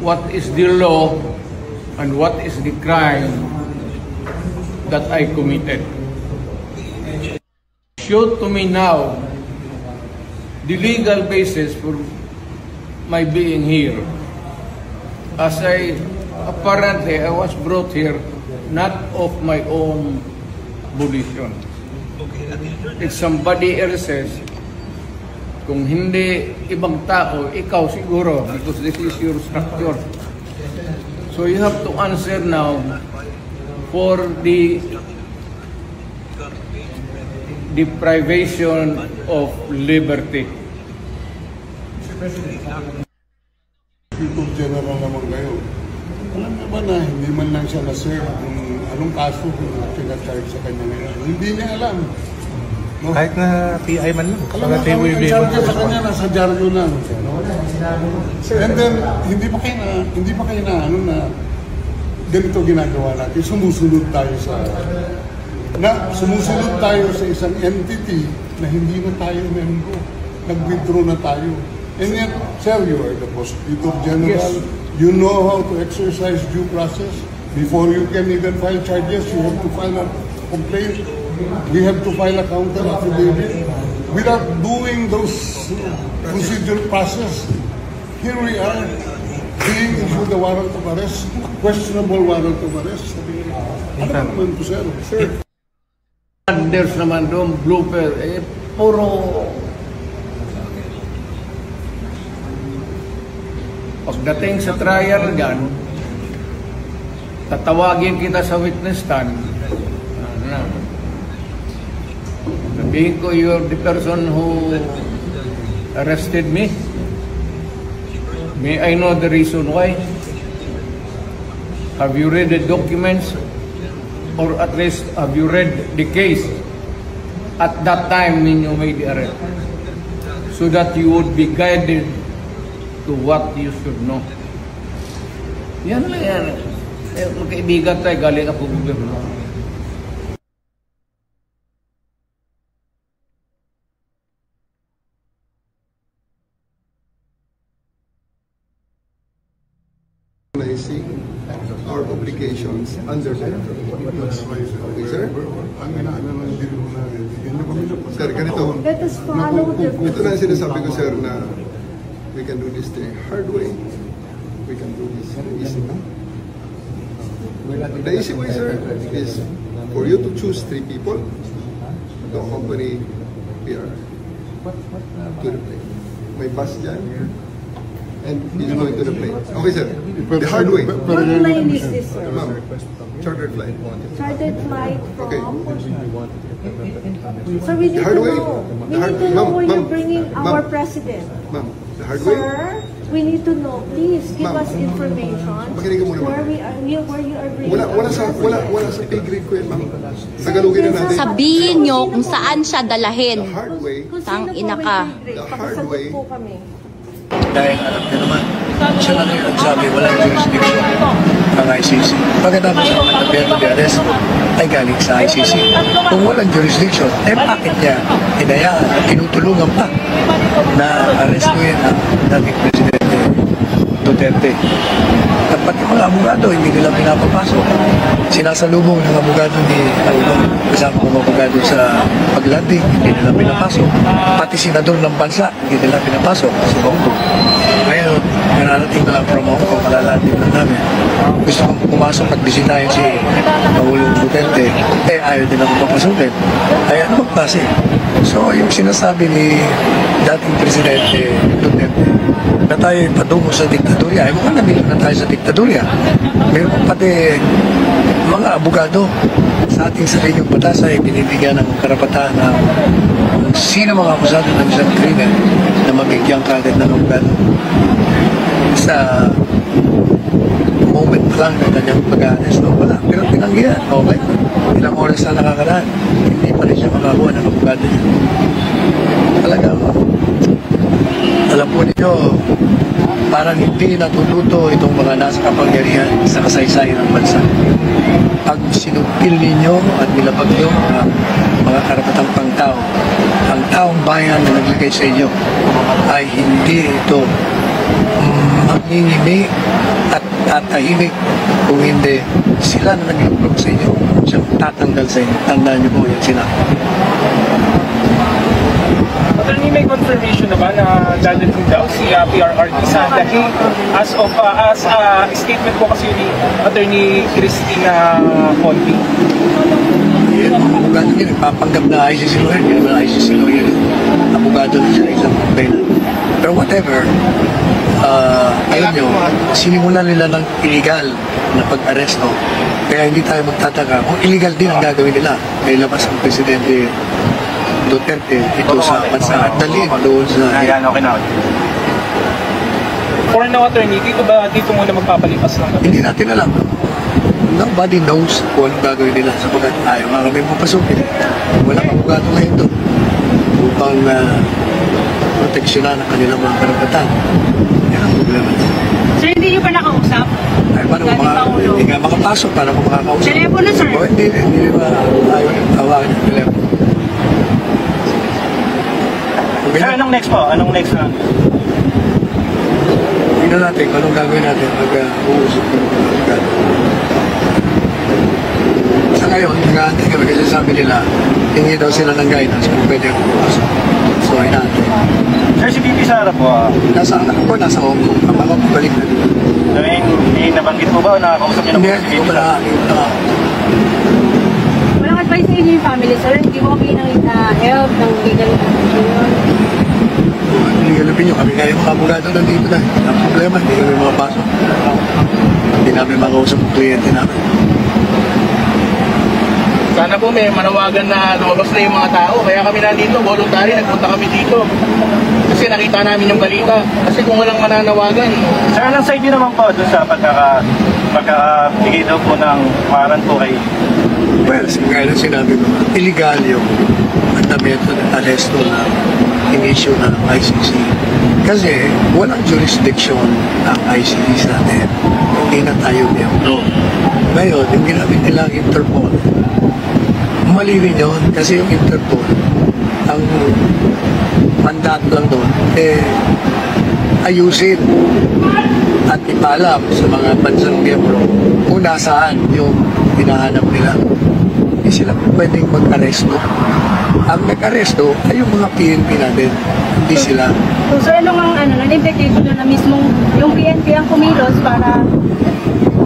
what is the law and what is the crime that I committed. Show to me now the legal basis for my being here, as apparently I was brought here not of my own volition. If somebody else says, kung hindi ibang tao, ikaw siguro, because this is your structure. So you have to answer now for the deprivation of liberty. YouTube General naman kayo. Alam niyo ba na hindi man lang siya na-serve kung anong kaso kung pinag-charge sa kanya ngayon? Hindi niya alam. No? Kahit na PI man lang. Alam mo, ang charge sa kanya nasa dyaryo lang. And then, hindi pa kayo na ganito ginagawa natin. Sumusunod tayo sa isang entity na hindi na tayo membro. Nag-withdraw na tayo. And yet, sir, you are the Prosecutor General. Yes. You know how to exercise due process. Before you can even file charges, you have to file a complaint. We have to file a counter affidavit. Without doing those procedural process, here we are being issued a warrant of arrest, questionable warrant of arrest. Ano naman po, sir? Sir. There's naman doon, blooper, puro pagdating sa trial gan, tatawagin kita sa witness stand. Sabihin ko, you're the person who arrested me. May I know the reason why? Have you read the documents? Or at least have you read the case at that time when you made the arrest? So that you would be guided to what you should know. Yan lang yan. Magkaibigan tayo, galing ako gobyerno. Our obligations under the okay, sir? Sir, ganito. Let us follow the... Ito na sinasabi ko, sir, na we can do this the hard way. We can do this the easy way. The easy way, sir, is for you to choose 3 people to accompany PR to the plane. May bus dyan, and he's going to the plane. Okay, sir. The hard way. What plane is this, sir? Ma'am, chartered flight. Chartered flight from... Okay. So we need to know. We need to know where you're bringing our president. Ma'am, the hard way. Sir, we need to know. Please give us information where we are, where you are bringing. Wala sa pay grade ko yan, ma'am. Tagalogin na natin. Sabihin nyo kung saan siya dalahin. The hard way. Tang ina ka. The hard way. Dahil alam niyo naman, siya na ngayon nagsabi, walang jurisdiction ang ICC. Pagkatapos ang Mandabian of the arrest ay galing sa ICC. Kung walang jurisdiction, bakit niya hinayaan at tinutulungan pa na arrestuin ang dating Presidente Duterte? At pati mga abogado, hindi nila pinapapasok. Sinasalubong ng abogado ni kasama ng abogado sa paglanding, hindi nila pinapasok. Pati senador ng bansa, hindi nila pinapasok sa Bongo. Ngayon, nararating na lang from Hong Kong, malalating na namin. Gusto kong pumasok at bisitahin si Pangulong Duterte, ayaw din ako papasukin. Ay ano magpase? So, yung sinasabi ni dating Presidente Duterte, na tayo patungo sa diktadurya, ay mukhang nabilo na tayo sa diktadurya. Meron pati mga abogado sa ating sariling batas ay binibigyan ng karapatan na sino mga akusado ng isang krimen na mabigyan kagad ng abogado. Sa moment pa lang ng kanyang pag-aaresto, wala. Pero tinanggihan, okay. Ilang oras na nakakaraan, hindi pa rin siya makakuha ng abogado niya. Talagang, alam po ninyo, parang hindi natututo itong mga nasa kapangyarihan sa kasaysayan ng bansa. Pag sinupil ninyo at nilabag nyo ang mga karapatang pangtao, ang taong bayan na naglagay sa inyo ay hindi ito mangingimi at tatahimik kung hindi sila na nag-improve sa inyo, siyang tatanggal sa inyo. Tandaan niyo po yan sila. Attorney, may confirmation na ba na dadating daw si PRRD sa Dahi as statement po kasi ni Attorney Cristina Conti? Yan, mga abogado niya, nagpapanggap na ICC lawyer, hindi naman ICC lawyer. Abogado na siya, isang complainant. Pero whatever, alam nyo, sinimulan nila ng illegal na pag-aresto. Kaya hindi tayo magtataka kung illegal din ang gagawin nila. May labas ang Presidente Duterte ito sa bansa at dalhin doon sa... Ayan, okay na. For now, Attorney, dito muna magpapalipas lang? Hindi natin alam. Nobody knows kung anong gagawin nila sapagkat ayaw nga kami papasukin. Walang abogado ngayon doon upang proteksyonan ang kanilang mga karapatan. Yan ang problema. Sir, hindi nyo pa nakausap? Ay, paano hindi nga makapasok, paano ko makakausap? Telepono, sir? O, hindi ba ayaw yung tawagan yung telepono. Okay, Sir, anong next po? Anong next na? tingnan natin kung anong gagawin natin pag-uusap ng mga abogado. Sa ngayon, nag-aantay kami kasi sabi nila, hingi daw sila ng guidance kung pwede ako pumasok. So, inaantay. Sir, si Bibi Sara po, Nasa anak ko, nasa Hong Kong. Ang mga pabalik na dito. may nabanggit po ba o nakakausap niyo na po si Bibi Sara? Walang advice sa inyo yung family, sir? Hindi mo kami ng help, ng legal opinion? Legal opinion, kami nga yung mga abogado nandito na. Ang problema, hindi kami makapasok. Hindi namin makausap ang kliyente namin. Sana po may manawagan na lumabas na yung mga tao. Kaya kami nandito, voluntary, nagpunta kami dito. Kasi nakita namin yung balita. Kasi kung walang mananawagan, Sir, anong side niyo naman po doon sa pagkakabigay daw po ng warrant po kay... Well, gaya ng sinabi ko, illegal yung mandamento ng aresto na in-issue ng ICC. Kasi walang jurisdiction ang ICC sa atin. Hindi na tayo miyembro. Ngayon, yung ginamit nilang Interpol, mali rin yun kasi yung Interpol, ang mandato lang doon, ayusin at ipalam sa mga bansang miyembro kung nasaan yung hinahanap nila. Hindi sila pwedeng mag-aresto. Ang nag-aresto ay yung mga PNP natin, hindi sila. So, sir, anong nan-implication na mismong yung PNP ang kumilos para...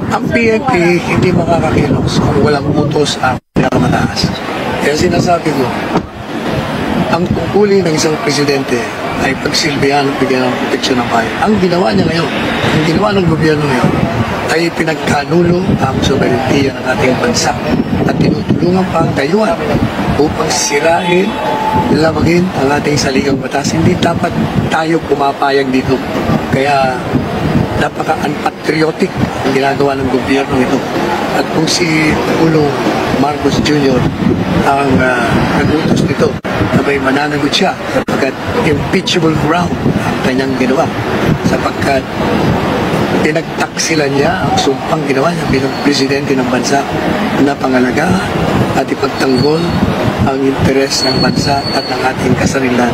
Ang PNP hindi makakakilos kung walang utos ang pinakamataas. Kaya sinasabi ko, ang tungkulin ng isang presidente ay pagsilbihan at bigyan ng proteksyon ng bayan. Ang ginawa niya ngayon, ang ginawa ng gobyerno ngayon, ay pinagkanulo ang soberentiya ng ating bansa at tinutulungan pa ang dayuhan upang sirain, lamagin ang ating saligang batas. Hindi dapat tayo pumapayag dito. Kaya napaka-unpatriotic ang ginagawa ng gobyerno ito. At kung si Pangulong Marcos Jr. ang nagutos nito, sabay mananagot siya sapagkat impeachable ground ang kanyang ginawa sapagkat pinagtaksilan niya ang sumpang ginawa niya bilang presidente ng bansa na pangalagaan at ipagtanggol ang interes ng bansa at ng ating kasarilan.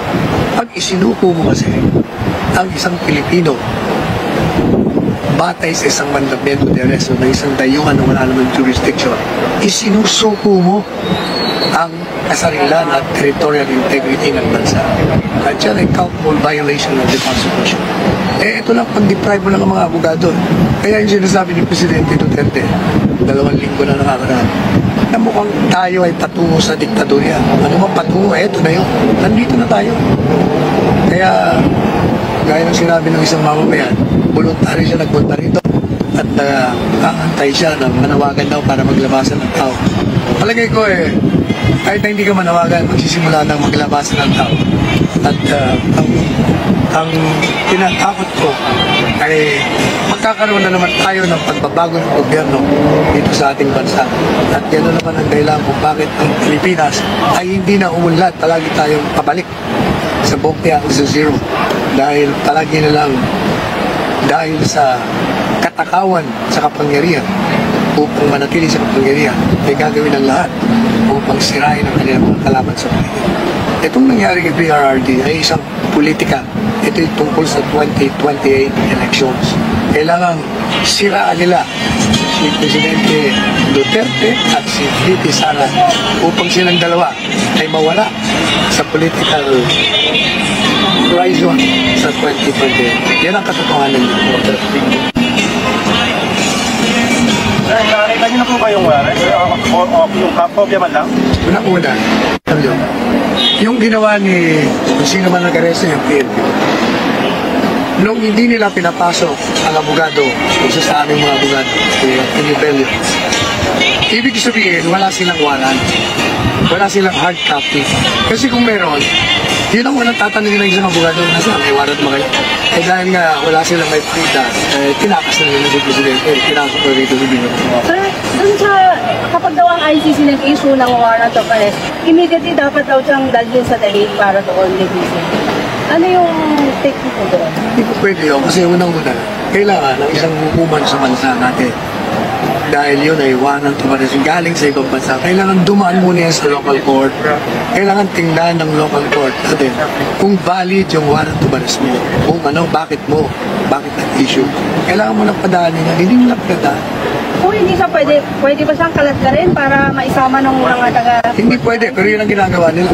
Pag isinuko mo kasi ang isang Pilipino batay sa isang mandamento de arresto ng isang dayuhan na wala naman jurisdiction, isinusuko mo ang kasarilan at territorial integrity ng bansa. At yan ay culpable violation of the Constitution. Ito lang pag-deprive mo ng mga abogado. Kaya yung sinasabi ni Presidente Duterte, 2 linggo na nakakaraan, na mukhang tayo ay patungo sa diktadurya. Ano man patungo, eto na yun. Nandito na tayo. Kaya, gaya ng sinabi ng isang mamamayan, voluntary siya nagpunta rito at aantay siya na manawagan daw para maglabasan ng tao. Palagay ko kahit na hindi ka manawagan, magsisimula ng maglabasan ng tao. At ang tinatakot ko ay magkakaroon na naman tayo ng pagbabago ng gobyerno dito sa ating bansa. At yan na naman ang dahilan kung bakit ang Pilipinas ay hindi na umunlad. Palagi tayong pabalik sa bokya sa zero. Dahil palagi na lang dahil sa katakawan sa kapangyarihan upang manatili sa kapangyarihan ay gagawin ng lahat upang sirain ang kanilang mga kalaban sa paligid. Itong nangyari kay PRRD ay isang politika. Ito'y tungkol sa 2028 elections. Kailangan siraan nila si Presidente Duterte at si VP Sara upang silang dalawa ay mawala sa political horizon sa 2028. Yan ang katotohanan nito. Nakakita niyo na po kayong yung kopya man lang? Una-una, yung ginawa ni kung sino man nag-aresto yung PNP, nung hindi nila pinapasok ang abogado, isa sa aming mga abogado, si Antonio, ibig sabihin, wala silang warrant. Wala silang hard copy. Kasi kung meron, yun ang unang tatanungin ng isang abogado na sa may warrant mo kayo. Eh dahil nga wala silang may pita, tinakas na nila si Presidente, pinasok ko rito si Bino. Sir, dun sa, kapag daw ang ICC nag-issue ng warrant of arrest, immediately dapat daw siyang dalhin sa dahig para doon nag-issue. Ano yung take mo doon? Hindi po pwede yun kasi unang-una, kailangan ng isang hukuman sa bansa natin. Dahil yun ay warrant of arrest galing sa ibang bansa. Kailangan dumaan muna yan sa local court. Kailangan tingnan ng local court natin kung valid yung warrant of arrest mo. Kung ano, bakit nag-issue. Kailangan mo lang padaanin yan. Hindi mo lang padaan. Kung hindi siya pwede ba siyang kalat ka rin para maisama ng mga taga... Hindi pwede, pero yun ang ginagawa nila.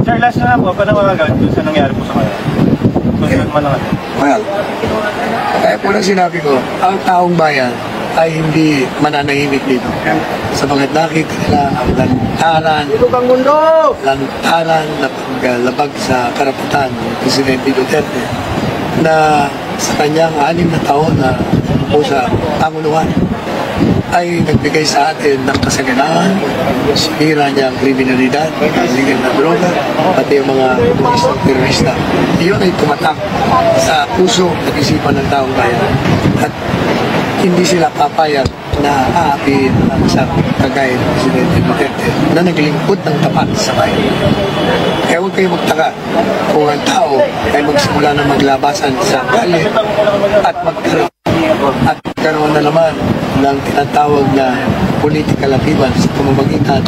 Sir, last na po, paano magagawin doon sa nangyari po sa kanya? Well, kaya po lang sinabi ko, ang taong bayan ay hindi mananahimik dito. Sapagat nakita nila ang lantaran na paglabag sa karapatan ng Presidente Duterte na sa kanyang 6 na taon na po sa Pangunawan ay nagbigay sa atin ng kasaganaan, sinira niya ang kriminalidad, illegal na droga, pati yung mga terorista. Iyon ay tumatak sa puso at isipan ng taong bayan. At hindi sila papayag na aapiin ang isang kagaya ng Presidente Duterte na naglingkod ng tapat sa bayan. Kaya huwag kayo magtaka kung ang tao ay magsimula na maglabasan sa galit at magkaroon na naman ng tinatawag na political lakiban sa pamamagitan